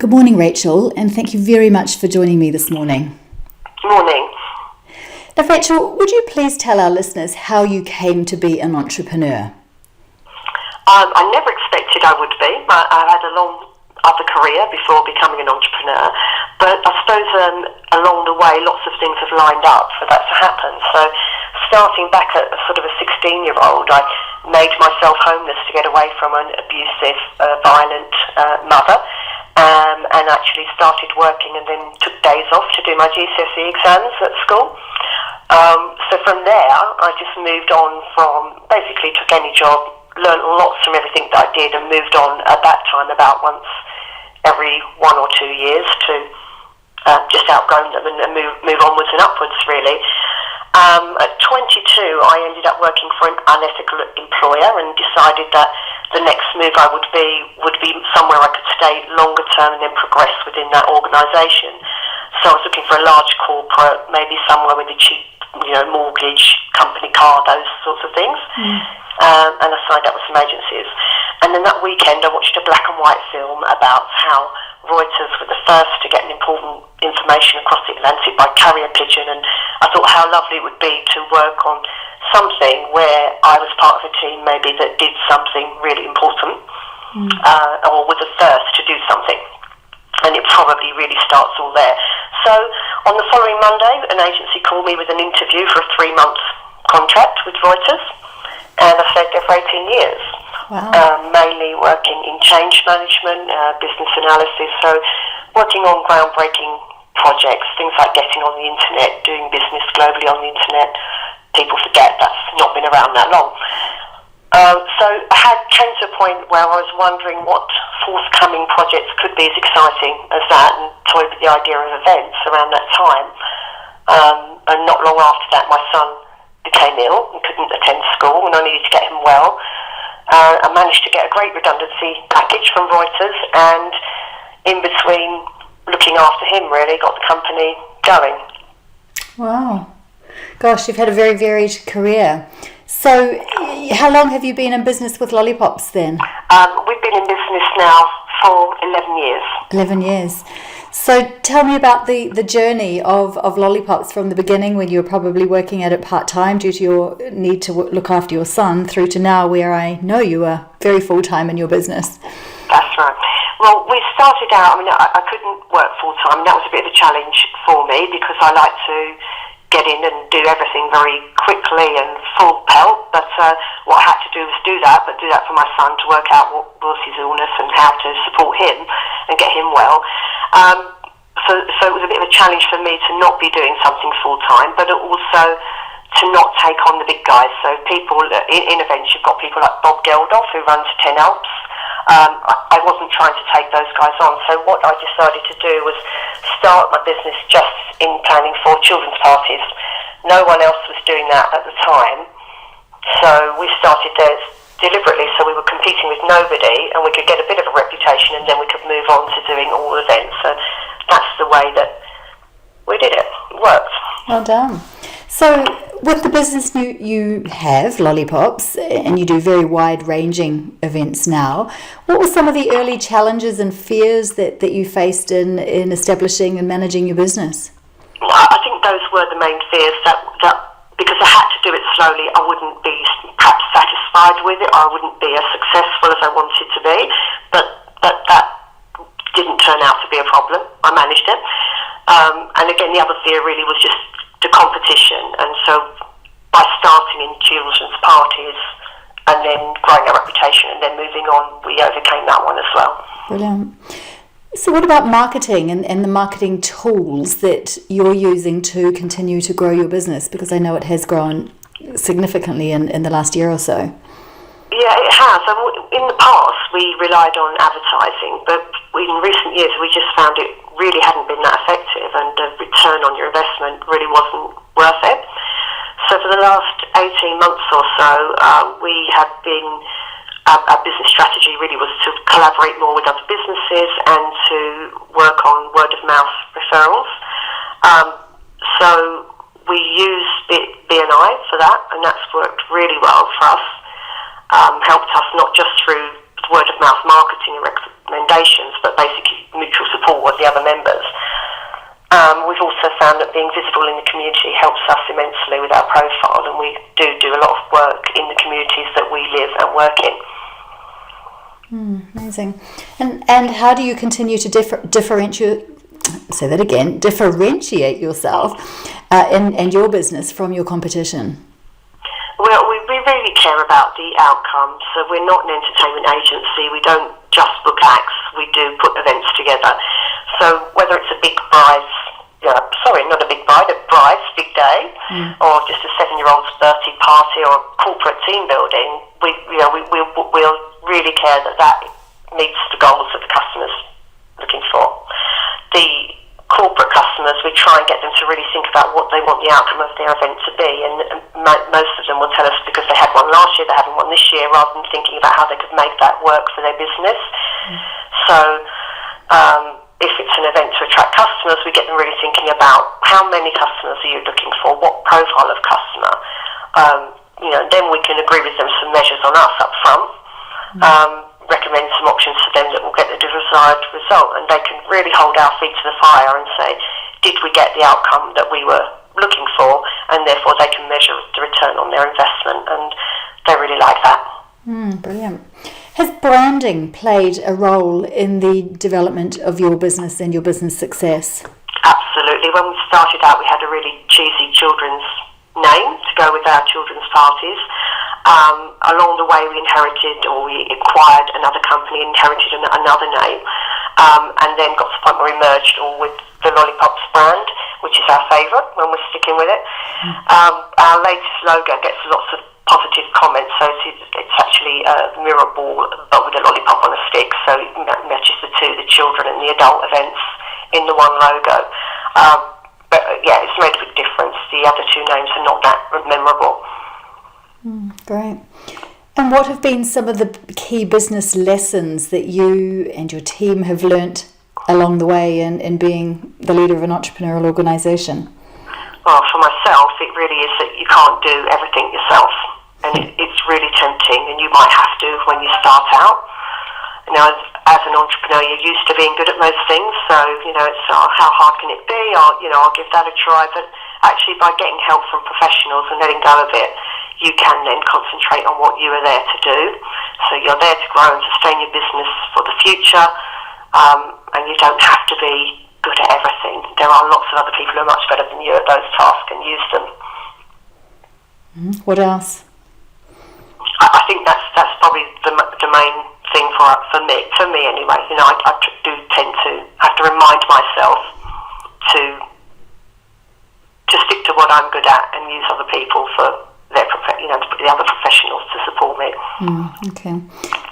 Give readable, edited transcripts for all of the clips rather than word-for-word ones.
Good morning, Rachel, and thank you very much for joining me this morning. Morning. Now, Rachel, would you please tell our listeners how you came to be an entrepreneur? I never expected I would be. I had a long other career before becoming an entrepreneur, but I suppose along the way lots of things have lined up for that to happen. So starting back at sort of a 16-year-old, I made myself homeless to get away from an abusive, violent mother. And actually started working and then took days off to do my GCSE exams at school. So from there, I just moved on from, basically took any job, learned lots from everything that I did, and moved on at that time about once every 1 or 2 years to just outgrown them and move onwards and upwards, really. At 22, I ended up working for an unethical employer and decided that the next move I would be somewhere I could stay longer term and then progress within that organisation. So I was looking for a large corporate, maybe somewhere with a cheap, mortgage, company car, those sorts of things. And I signed up with some agencies. And then that weekend I watched a black and white film about how Reuters were the first to get an important information across the Atlantic by carrier pigeon, and I thought how lovely it would be to work on something where I was part of a team maybe that did something really important, or was the first to do something. And it probably really starts all there. So on the following Monday, an agency called me with an interview for a 3-month contract with Reuters, and I stayed there for 18 years. Wow. Mainly working in change management, business analysis, so working on groundbreaking projects, things like getting on the internet, doing business globally on the internet. People forget that's not been around that long. So I came to a point where I was wondering what forthcoming projects could be as exciting as that, and toyed with the idea of events around that time. And not long after that, my son became ill and couldn't attend school, and I needed to get him well. I managed to get a great redundancy package from Reuters, and in between looking after him, really got the company going. Wow. Gosh, you've had a very varied career. So how long have you been in business with Lollipops then? We've been in business now for 11 years. 11 years. So tell me about the journey of Lollipops from the beginning, when you were probably working at it part-time due to your need to look after your son, through to now where I know you are very full-time in your business. That's right. Well, we started out, I couldn't work full-time. That was a bit of a challenge for me because I like to get in and do everything very quickly and full pelt. But what I had to do was do that for my son, to work out what was his illness and how to support him and get him well. So it was a bit of a challenge for me to not be doing something full-time, but also to not take on the big guys. So people, in events, you've got people like Bob Geldof, who runs 10 Alps. I wasn't trying to take those guys on. So what I decided to do was start my business just in planning for children's parties. No one else was doing that at the time. So we started there deliberately, so we were competing with nobody, and we could get a bit of a reputation, and then we could move on to doing all events. So that's the way that we did it. It worked. Well done. So with the business you have, Lollipops, and you do very wide-ranging events now, what were some of the early challenges and fears that you faced in establishing and managing your business? I think those were the main fears, that because I had to do it slowly, I wouldn't be perhaps satisfied with it, I wouldn't be as successful as I wanted to be, but that didn't turn out to be a problem. I managed it. And again, the other fear really was just the competition, and so by starting in children's parties and then growing our reputation and then moving on, we overcame that one as well. Brilliant. So what about marketing and the marketing tools that you're using to continue to grow your business? Because I know it has grown significantly in the last year or so. Yeah, it has. In the past, we relied on advertising, but in recent years, we just found it really hadn't been that effective, and the return on your investment really wasn't worth it. So for the last 18 months or so, we have been, our business strategy really was to collaborate more with other businesses and to work on word-of-mouth referrals. So we use BNI for that, and that's worked really well for us. Helped us not just through word-of-mouth marketing and recommendations, but basically mutual members. We've also found that being visible in the community helps us immensely with our profile, and we do a lot of work in the communities that we live and work in. Amazing. And how do you continue to differentiate yourself and your business from your competition? Well, we really care about the outcome. So we're not an entertainment agency. We don't just book acts. We do put events together. So whether it's a big prize, not a big bride, a bride's big day, or just a 7-year-old's birthday party or a corporate team building, we'll really care that meets the goals that the customer's looking for. The corporate customers, we try and get them to really think about what they want the outcome of their event to be, and most of them will tell us because they had one last year, they haven't one this year, rather than thinking about how they could make that work for their business. So if it's an event to attract customers, we get them really thinking about how many customers are you looking for, what profile of customer, then we can agree with them some measures on us up front, recommend some options for them that will get the desired result, and they can really hold our feet to the fire and say, did we get the outcome that we were looking for, and therefore they can measure the return on their investment, and they really like that. Brilliant. Has branding played a role in the development of your business and your business success? Absolutely. When we started out, we had a really cheesy children's name to go with our children's parties. Along the way, we acquired another company, inherited another name, and then got to the point where we merged all with the Lollipops brand, which is our favourite when we're sticking with it. Our latest logo gets lots of positive comments, so it's actually a mirror ball but with a lollipop on a stick, so it matches the children and the adult events in the one logo. But it's made a big difference. The other two names are not that memorable. Great. And what have been some of the key business lessons that you and your team have learnt along the way in being the leader of an entrepreneurial organisation? Well, for myself, it really is that you can't do everything yourself, and it's really tempting, and you might have to when you start out. As an entrepreneur, you're used to being good at most things, so it's how hard can it be? I'll give that a try. But actually, by getting help from professionals and letting go of it, you can then concentrate on what you are there to do. So you're there to grow and sustain your business for the future, and you don't have to be good at everything. There are lots of other people who are much better than you at those tasks and use them. What else? I think that's probably the main thing for me anyway. I do tend to have to remind myself to stick to what I'm good at and use other people for the other professionals to support me. Okay.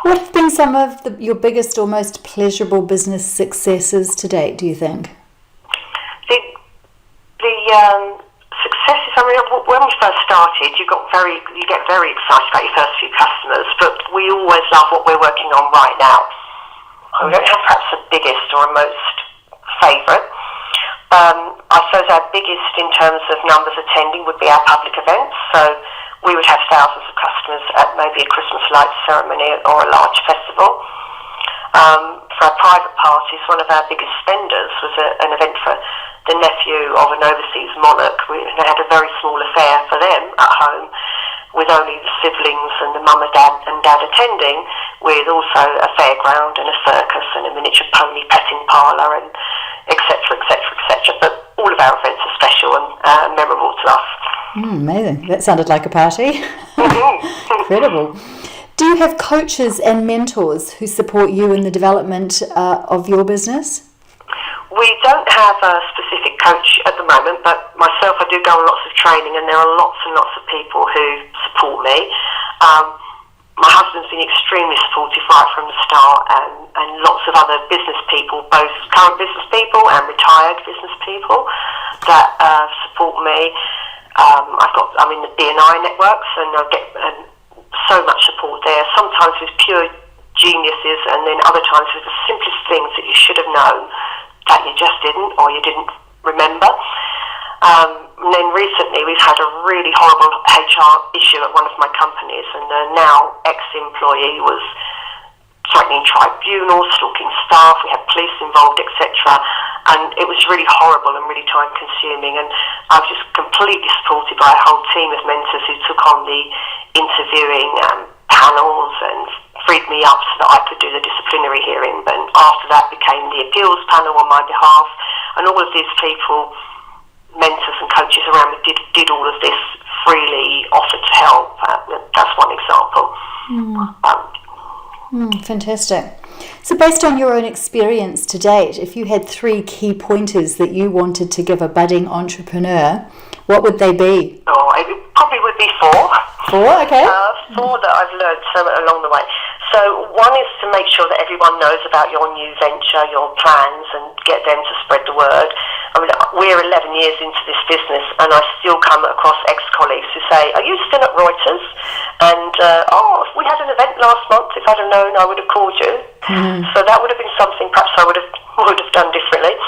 What have been some of your biggest or most pleasurable business successes to date, do you think? The successes, when we first started, you get very excited about your first few customers, but we always love what we're working on right now. We don't have perhaps the biggest or most favourite. I suppose our biggest in terms of numbers attending would be our public events. So we would have thousands of customers at maybe a Christmas lights ceremony or a large festival. For our private parties, one of our biggest spenders was an event for the nephew of an overseas monarch. They had a very small affair for them at home, with only the siblings and the mum and dad attending, with also a fairground and a circus and a miniature pony petting parlour and etc. But all of our events are special and memorable to us. Amazing. That sounded like a party. Incredible. Do you have coaches and mentors who support you in the development of your business? We don't have a specific coach at the moment, but myself, I do go on lots of training, and there are lots and lots of people who support me. My husband's been extremely supportive right from the start, and lots of other business people, both current business people and retired business people, that support me. I'm in the BNI networks, and I get so much support there, sometimes with pure geniuses, and then other times with the simplest things that you should have known that you just didn't, or you didn't remember. And then recently we've had a really horrible HR issue at one of my companies, and a now ex-employee was threatening tribunals, stalking staff, we had police involved, etc. and it was really horrible and really time consuming, and I was just completely supported by a whole team of mentors who took on the interviewing panels and freed me up so that I could do the disciplinary hearing. But after that became the appeals panel on my behalf, and all of these people, mentors and coaches around me, did all of this freely, offered to help. That's one example. Fantastic. So based on your own experience to date, if you had 3 key pointers that you wanted to give a budding entrepreneur, what would they be? Oh, it probably would be 4. 4, okay. 4 that I've learned along the way. So one is to make sure that everyone knows about your new venture, your plans, and get them to spread the word. I mean, we're 11 years into this business, and I still come across ex-colleagues who say, "Are you still at Reuters?" And, "Oh, if we had an event last month, if I'd have known, I would have called you." So that would have been something perhaps I would have done differently.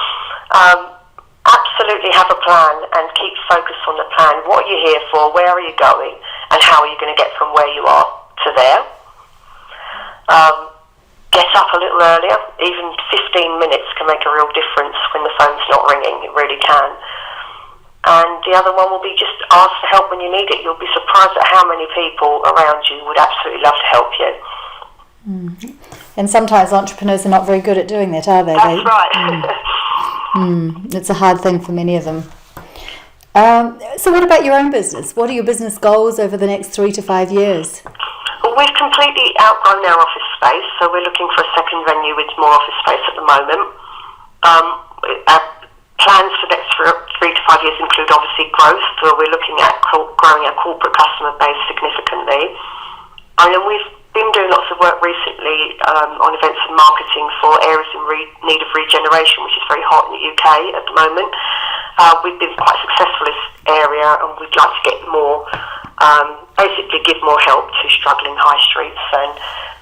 Absolutely have a plan and keep focused on the plan. What are you here for? Where are you going? And how are you going to get from where you are to there? Get up a little earlier. Even 15 minutes can make a real difference when the phone's not ringing. It really can. And the other one will be just ask for help when you need it. You'll be surprised at how many people around you would absolutely love to help you. And sometimes entrepreneurs are not very good at doing that, are they? That's right. It's a hard thing for many of them. So what about your own business? What are your business goals over the next 3 to 5 years? Well, we've completely outgrown our office space, so we're looking for a second venue with more office space at the moment. Our plans for the next 3 to 5 years include obviously growth, so we're looking at growing our corporate customer base significantly. And then we've been doing lots of work recently on events and marketing for areas in need of regeneration, which is very hot in the UK at the moment. We've been quite successful in this area, and we'd like to get more, basically give more help to struggling high streets and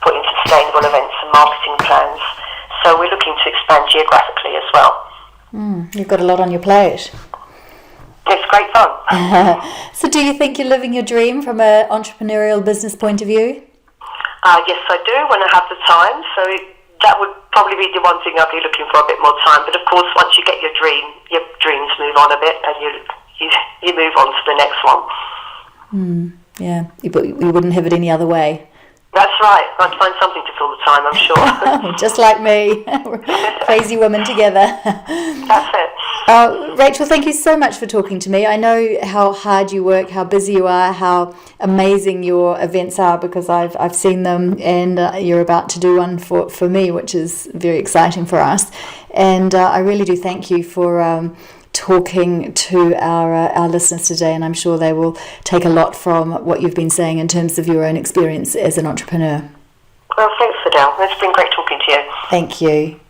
put in sustainable events and marketing plans. So we're looking to expand geographically as well. You've got a lot on your plate. It's great fun. So do you think you're living your dream from an entrepreneurial business point of view? Yes, I do, when I have the time. So that would probably be the one thing I'd be looking for, a bit more time. But of course, once you get your dreams move on a bit, and you move on to the next one. Yeah, but you wouldn't have it any other way. That's right. I'd find something to fill the time, I'm sure. Just like me. Crazy women together. That's it. Rachel, thank you so much for talking to me. I know how hard you work, how busy you are, how amazing your events are, because I've seen them, and you're about to do one for me, which is very exciting for us. And I really do thank you for talking to our listeners today, and I'm sure they will take a lot from what you've been saying in terms of your own experience as an entrepreneur. Well, thanks, Adèle. It's been great talking to you. Thank you.